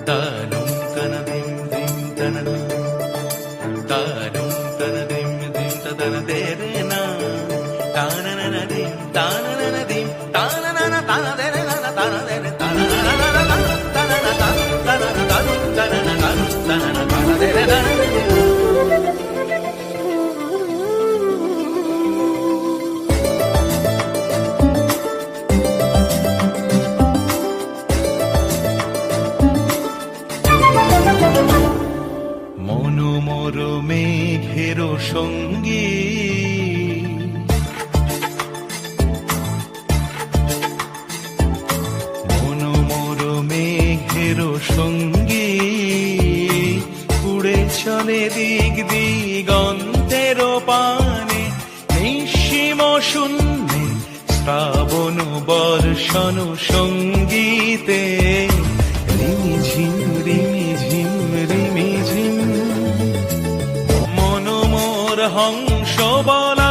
তানুম তানা দিম দিম তানা তানুম তানা দিম দিম তানা দে রে না তানা না না দিম তানা না না দিম তানা না না তানা দে রে না তানা দে রে তানা না না না তানা না তানা না তানুম তানা না তানুম তানা না তানা দে রে না মনোমর মেঘের সঙ্গী মনোমর মেঘের সঙ্গী উড়ে চলে দিক দিগন্তের পানে নিঃসীম শূন্যে শ্রাবণ বর্ষণ সঙ্গীতে রিমিঝিম রিমিঝিম রিমিঝিম মনোমর হংস বলা